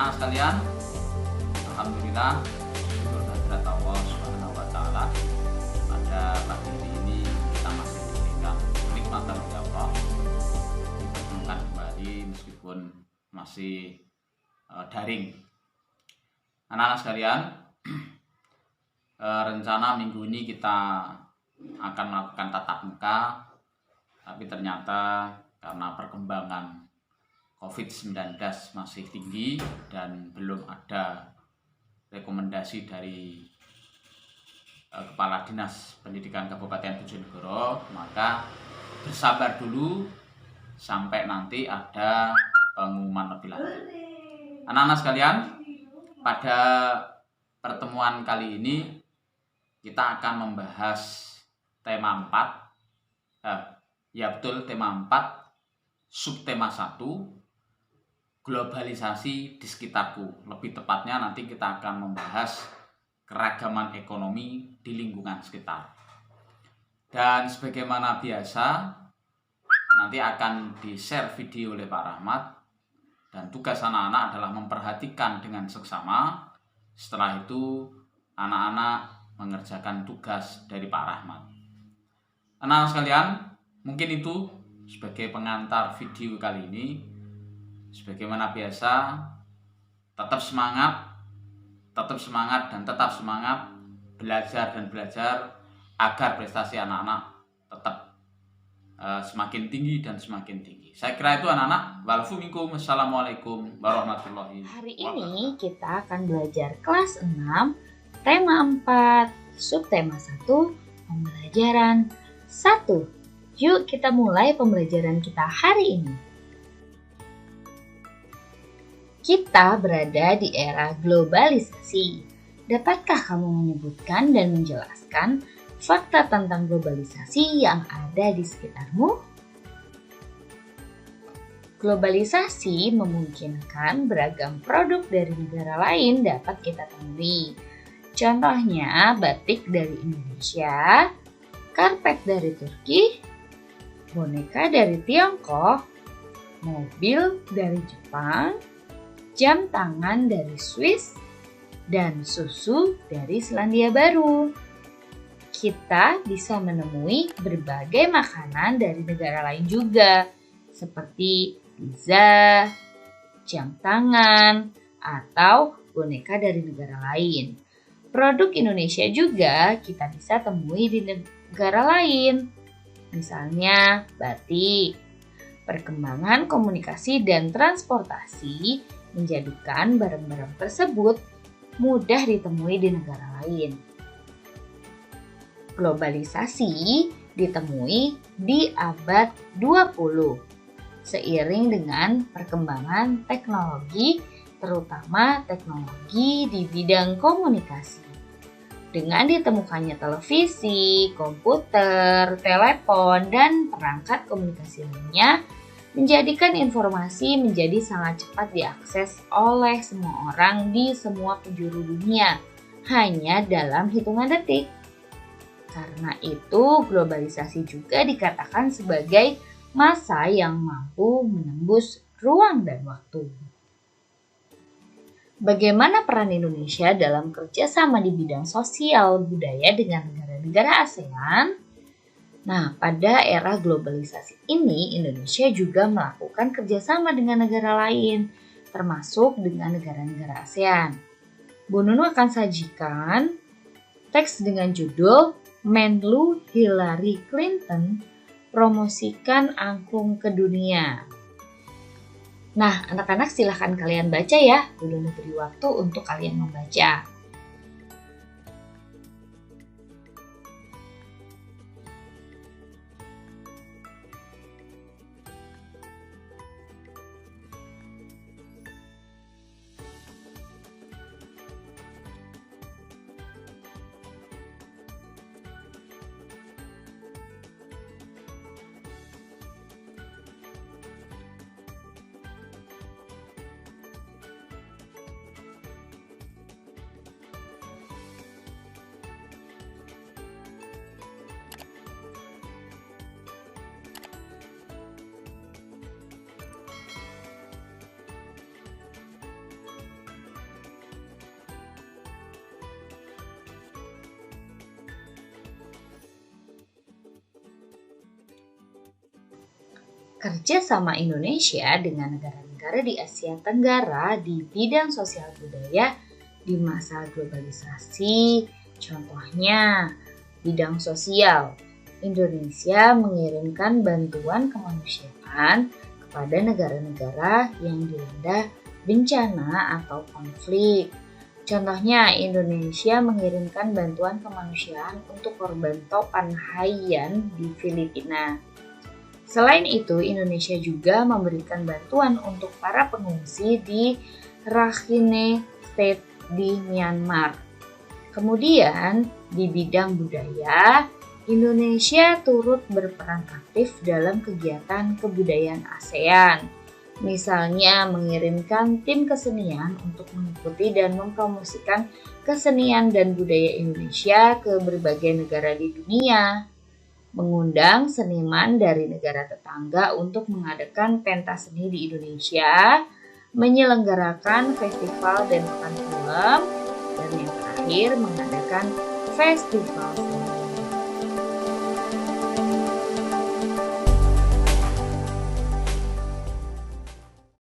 Anak sekalian, alhamdulillah syukur kehadirat Allah Subhanahu wa taala. Pada pagi hari ini kita masih diberikan kenikmatan dari Allah dipertemukan kembali meskipun masih daring. Anak-anak sekalian, rencana minggu ini kita akan melakukan tatap muka, tapi ternyata karena perkembangan COVID-19 masih tinggi dan belum ada rekomendasi dari Kepala Dinas Pendidikan Kabupaten Bojonegoro, maka bersabar dulu sampai nanti ada pengumuman lebih lanjut. Anak-anak sekalian, pada pertemuan kali ini kita akan membahas tema 4, tema 4, subtema 1, globalisasi di sekitarku. Lebih tepatnya nanti kita akan membahas keragaman ekonomi di lingkungan sekitar. Dan sebagaimana biasa, nanti akan di-share video oleh Pak Rahmat, dan tugas anak-anak adalah memperhatikan dengan seksama. Setelah itu anak-anak mengerjakan tugas dari Pak Rahmat. Anak-anak sekalian, mungkin itu sebagai pengantar video kali ini. Sebagaimana biasa, tetap semangat dan tetap semangat belajar agar prestasi anak-anak tetap semakin tinggi dan semakin tinggi. Saya kira itu anak-anak. Wa'alaikum minkum. Assalamualaikum warahmatullahi wabarakatuh. Hari ini kita akan belajar kelas 6, tema 4, subtema 1, pembelajaran 1. Yuk kita mulai pembelajaran kita hari ini. Kita berada di era globalisasi. Dapatkah kamu menyebutkan dan menjelaskan fakta tentang globalisasi yang ada di sekitarmu? Globalisasi memungkinkan beragam produk dari negara lain dapat kita temui. Contohnya batik dari Indonesia, karpet dari Turki, boneka dari Tiongkok, mobil dari Jepang, jam tangan dari Swiss, dan susu dari Selandia Baru. Kita bisa menemui berbagai makanan dari negara lain juga, seperti pizza, jam tangan, atau boneka dari negara lain. Produk Indonesia juga kita bisa temui di negara lain, misalnya batik. Perkembangan komunikasi dan transportasi menjadikan barang-barang tersebut mudah ditemui di negara lain. Globalisasi ditemui di abad 20 seiring dengan perkembangan teknologi, terutama teknologi di bidang komunikasi. Dengan ditemukannya televisi, komputer, telepon, dan perangkat komunikasi lainnya, menjadikan informasi menjadi sangat cepat diakses oleh semua orang di semua penjuru dunia, hanya dalam hitungan detik. Karena itu, globalisasi juga dikatakan sebagai masa yang mampu menembus ruang dan waktu. Bagaimana peran Indonesia dalam kerjasama di bidang sosial budaya dengan negara-negara ASEAN? Nah, pada era globalisasi ini, Indonesia juga melakukan kerjasama dengan negara lain, termasuk dengan negara-negara ASEAN. Bu Nunu akan sajikan teks dengan judul Menlu Hillary Clinton promosikan angklung ke dunia. Nah, anak-anak silahkan kalian baca ya. Bu Nunu beri waktu untuk kalian membaca. kerjasama Indonesia dengan negara-negara di Asia Tenggara di bidang sosial budaya di masa globalisasi. Contohnya, bidang sosial. Indonesia mengirimkan bantuan kemanusiaan kepada negara-negara yang dilanda bencana atau konflik. Contohnya, Indonesia mengirimkan bantuan kemanusiaan untuk korban topan Haiyan di Filipina. Selain itu, Indonesia juga memberikan bantuan untuk para pengungsi di Rakhine State di Myanmar. Kemudian, di bidang budaya, Indonesia turut berperan aktif dalam kegiatan kebudayaan ASEAN. Misalnya mengirimkan tim kesenian untuk mengikuti dan mempromosikan kesenian dan budaya Indonesia ke berbagai negara di dunia. Mengundang seniman dari negara tetangga untuk mengadakan pentas seni di Indonesia, menyelenggarakan festival dan pekan film, dan yang terakhir mengadakan festival film.